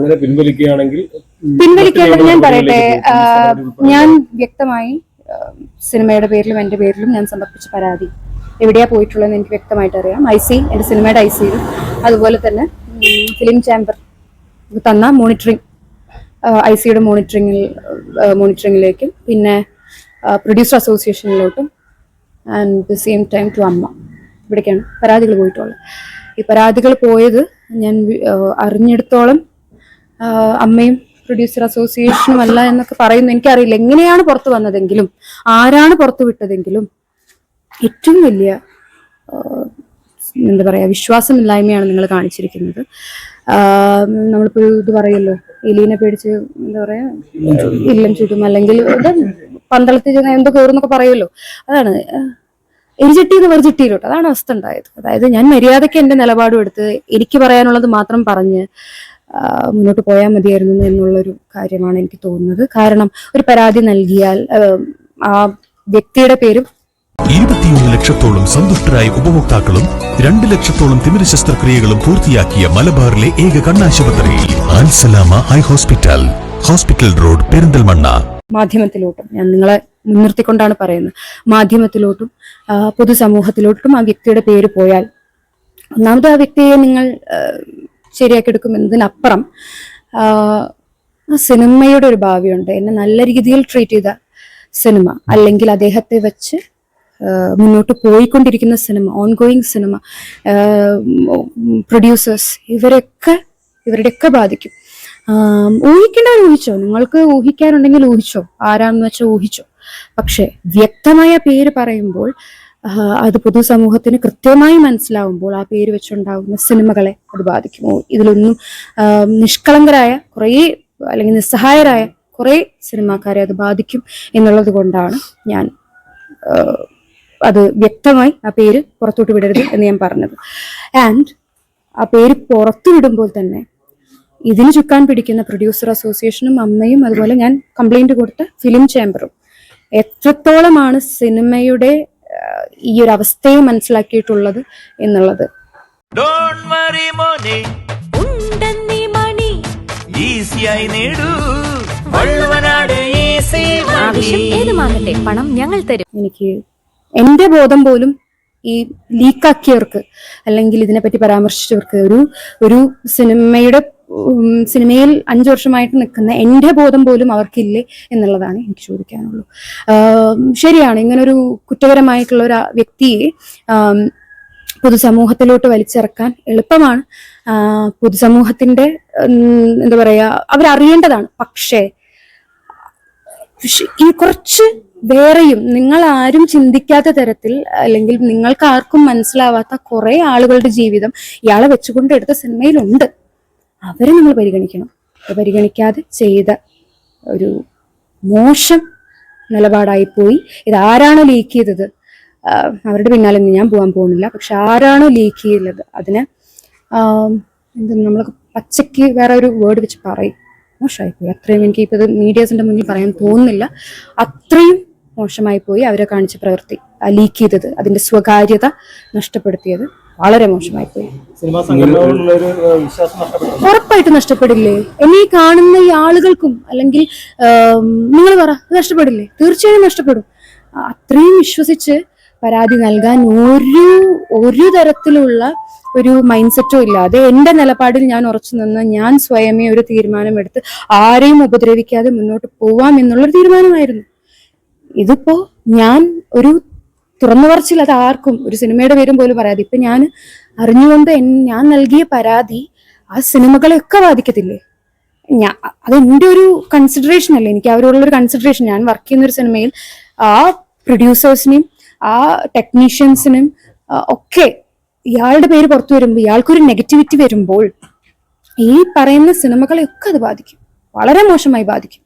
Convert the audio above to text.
അങ്ങനെ പിൻവലിക്കുകയാണെങ്കിൽ ഞാൻ പറയട്ടെ, ഞാൻ വ്യക്തമായി സിനിമയുടെ പേരിലും എൻ്റെ പേരിലും ഞാൻ സമർപ്പിച്ച പരാതി എവിടെയാ പോയിട്ടുള്ളതെന്ന് എനിക്ക് വ്യക്തമായിട്ട് അറിയാം. എൻ്റെ സിനിമയുടെ ഐസിയിലും അതുപോലെ തന്നെ ഫിലിം ചാമ്പർ തന്ന മോണിറ്ററിംഗ് ഐസിയുടെ മോണിറ്ററിംഗിലേക്കും പിന്നെ പ്രൊഡ്യൂസർ അസോസിയേഷനിലോട്ടും and the same time to Amma, ഇവിടേക്കാണ് പരാതികൾ പോയിട്ടുള്ളത്. ഈ പരാതികൾ പോയത് ഞാൻ അറിഞ്ഞെടുത്തോളം അമ്മയും പ്രൊഡ്യൂസർ അസോസിയേഷനും അല്ല എന്നൊക്കെ പറയുന്നു. എനിക്കറിയില്ല എങ്ങനെയാണ് പുറത്തു വന്നതെങ്കിലും ആരാണ് പുറത്തു വിട്ടതെങ്കിലും ഏറ്റവും വലിയ എന്താ പറയാ വിശ്വാസമില്ലായ്മയാണ് നിങ്ങൾ കാണിച്ചിരിക്കുന്നത്. നമ്മളിപ്പോ ഇത് പറയല്ലോ, എലീനെ പേടിച്ച് എന്താ പറയാ ഇല്ലം ചുറ്റും, അല്ലെങ്കിൽ പന്തളത്തിൽ എന്തോ കയറുന്നൊക്കെ പറയുമല്ലോ, അതാണ് എരിചട്ടിന്ന് വെറുചട്ടിയിലോട്ട്, അതാണ് അവസ്ഥ ഉണ്ടായത്. അതായത് ഞാൻ മര്യാദയ്ക്ക് എന്റെ നിലപാടും എടുത്ത് എനിക്ക് പറയാനുള്ളത് മാത്രം പറഞ്ഞ് മുന്നോട്ട് പോയാൽ മതിയായിരുന്നു എന്നുള്ളൊരു കാര്യമാണ് എനിക്ക് തോന്നുന്നത്. കാരണം ഒരു പരാതി നൽകിയാൽ ആ വ്യക്തിയുടെ പേരും 21 ലക്ഷത്തോളം സന്തുഷ്ടരായ ഉപഭോക്താക്കളും 2 ലക്ഷത്തോളം തിമിര ശസ്ത്രക്രിയകളും പൂർത്തിയാക്കിയ മലബാറിലെ ഏക കണ്ണാശുപത്രി Alsalama eye hospital, hospital road, Perinthalmanna. മാധ്യമത്തിലോട്ടും ഞാൻ നിങ്ങളെ മുൻനിർത്തിക്കൊണ്ടാണ് പറയുന്നത്, മാധ്യമത്തിലോട്ടും പൊതുസമൂഹത്തിലോട്ടും ആ വ്യക്തിയുടെ പേര് പോയാൽ ഒന്നാമത് ആ വ്യക്തിയെ നിങ്ങൾ ശരിയാക്കിയെടുക്കും എന്നതിനപ്പുറം സിനിമയുടെ ഒരു ഭാവിയുണ്ട്. എന്നെ നല്ല രീതിയിൽ ട്രീറ്റ് ചെയ്ത സിനിമ, അല്ലെങ്കിൽ അദ്ദേഹത്തെ വെച്ച് മുന്നോട്ട് പോയിക്കൊണ്ടിരിക്കുന്ന സിനിമ, ഓൺഗോയിങ് സിനിമ, പ്രൊഡ്യൂസേഴ്സ്, ഇവരുടെയൊക്കെ ബാധിക്കും. ഊഹിക്കേണ്ടവർ ഊഹിച്ചോ, നിങ്ങൾക്ക് ഊഹിക്കാനുണ്ടെങ്കിൽ ഊഹിച്ചോ, ആരാന്ന് വെച്ചാൽ ഊഹിച്ചോ. പക്ഷെ വ്യക്തമായ പേര് പറയുമ്പോൾ അത് പൊതുസമൂഹത്തിന് കൃത്യമായി മനസ്സിലാവുമ്പോൾ ആ പേര് വെച്ചുണ്ടാവുന്ന സിനിമകളെ അത് ബാധിക്കുമോ? ഇതിലൊന്നും നിഷ്കളങ്കരായ കുറേ അല്ലെങ്കിൽ നിസ്സഹായരായ കുറേ സിനിമാക്കാരെ അത് ബാധിക്കും എന്നുള്ളത് കൊണ്ടാണ് ഞാൻ അത് വ്യക്തമായി ആ പേര് പുറത്തോട്ട് വിടരുത് എന്ന് ഞാൻ പറഞ്ഞത്. ആൻഡ് ആ പേര് പുറത്തു വിടുമ്പോൾ തന്നെ ഇതിന് ചുക്കാൻ പിടിക്കുന്ന പ്രൊഡ്യൂസർ അസോസിയേഷനും അമ്മയും അതുപോലെ ഞാൻ കംപ്ലൈന്റ് കൊടുത്ത ഫിലിം ചേംബറും എത്രത്തോളമാണ് സിനിമയുടെ ഈ ഒരു അവസ്ഥയെ മനസ്സിലാക്കിയിട്ടുള്ളത് എന്നുള്ളത്. പണം ഞങ്ങൾ തരും. എനിക്ക് എന്റെ ബോധം പോലും ഈ ലീക്കാക്കിയവർക്ക് അല്ലെങ്കിൽ ഇതിനെപ്പറ്റി പരാമർശിച്ചവർക്ക് ഒരു സിനിമയിൽ 5 വർഷമായിട്ട് നിൽക്കുന്ന എന്റെ ബോധം പോലും അവർക്കില്ലേ എന്നുള്ളതാണ് എനിക്ക് ചോദിക്കാനുള്ളൂ. ശരിയാണ്, ഇങ്ങനൊരു കുറ്റകരമായിട്ടുള്ള ഒരു വ്യക്തിയെ പൊതുസമൂഹത്തിലോട്ട് വലിച്ചിറക്കാൻ എളുപ്പമാണ്. പൊതുസമൂഹത്തിന്റെ എന്താ പറയാ അവരറിയേണ്ടതാണ്. പക്ഷേ ഈ കുറച്ച് വേറെയും നിങ്ങൾ ആരും ചിന്തിക്കാത്ത തരത്തിൽ അല്ലെങ്കിൽ നിങ്ങൾക്ക് ആർക്കും മനസ്സിലാവാത്ത കുറെ ആളുകളുടെ ജീവിതം ഇയാളെ വെച്ചുകൊണ്ട് എടുത്ത സിനിമയിലുണ്ട്. അവരെ നമ്മൾ പരിഗണിക്കണം. പരിഗണിക്കാതെ ചെയ്ത ഒരു മോശം നിലപാടായിപ്പോയി. ഇതാരാണോ ലീക്ക് ചെയ്തത് അവരുടെ പിന്നാലെ ഞാൻ പോകാൻ പോകുന്നില്ല. പക്ഷെ ആരാണോ ലീക്ക് ചെയ്തത് അതിന് നമ്മൾ പച്ചയ്ക്ക് വേറെ ഒരു വേർഡ് വെച്ച് പറയും, മോശമായിപ്പോയി. അത്രയും എനിക്ക് ഇപ്പോൾ മീഡിയാസിന്റെ മുന്നിൽ പറയാൻ തോന്നുന്നില്ല. അത്രയും മോശമായി പോയി അവരെ കാണിച്ച പ്രവൃത്തി, ലീക്ക് ചെയ്തത്, അതിന്റെ സ്വകാര്യത നഷ്ടപ്പെടുത്തിയത് വളരെ മോശമായി പോയി. ഉറപ്പായിട്ട് നഷ്ടപ്പെടില്ലേ? എന്നെ കാണുന്ന ഈ ആളുകൾക്കും അല്ലെങ്കിൽ നിങ്ങൾ പറ നഷ്ടപ്പെടില്ലേ? തീർച്ചയായും നഷ്ടപ്പെടും. അത്രയും വിശ്വസിച്ച് പരാതി നൽകാൻ ഒരു തരത്തിലുള്ള ഒരു മൈൻഡ് സെറ്റും ഇല്ലാതെ എന്റെ നിലപാടിൽ ഞാൻ ഉറച്ചു നിന്ന് ഞാൻ സ്വയമേ ഒരു തീരുമാനമെടുത്ത് ആരെയും ഉപദ്രവിക്കാതെ മുന്നോട്ട് പോവാം എന്നുള്ളൊരു തീരുമാനമായിരുന്നു. ഇതിപ്പോ ഞാൻ ഒരു തുറന്നു പറച്ചിൽ, അത് ആർക്കും ഒരു സിനിമയുടെ പേരും പോലും പരാതി, ഇപ്പൊ ഞാൻ അറിഞ്ഞുകൊണ്ട് ഞാൻ നൽകിയ പരാതി ആ സിനിമകളെയൊക്കെ ബാധിക്കത്തില്ലേ? അത് എന്റെ ഒരു കൺസിഡറേഷൻ അല്ലേ, എനിക്ക് അവരോടുള്ളൊരു കൺസിഡറേഷൻ. ഞാൻ വർക്ക് ചെയ്യുന്ന ഒരു സിനിമയിൽ ആ പ്രൊഡ്യൂസേഴ്സിനെയും ആ ടെക്നീഷ്യൻസിനും ഒക്കെ ഇയാളുടെ പേര് പുറത്തു വരുമ്പോൾ, ഇയാൾക്കൊരു നെഗറ്റിവിറ്റി വരുമ്പോൾ ഈ പറയുന്ന സിനിമകളെയൊക്കെ അത് ബാധിക്കും, വളരെ മോശമായി ബാധിക്കും.